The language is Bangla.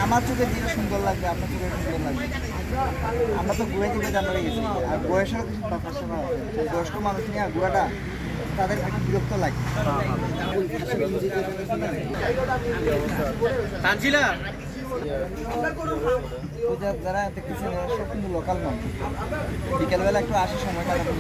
আমার চোখে যেটা সুন্দর লাগবে আপনার চোখে সুন্দর লাগবে। আমরা তো ঘুরে দিকে জানা গেছি, আর বয়সেরও কিছু ব্যাপার আছে। বয়স্ক মানুষ নিয়ে ঘোরাটা তাদের একটু বিরক্ত লাগে। যারা দেখতেছেন সব কিন্তু লোকাল মানুষ, বিকেলবেলা একটু আসে সময় কাটাতে।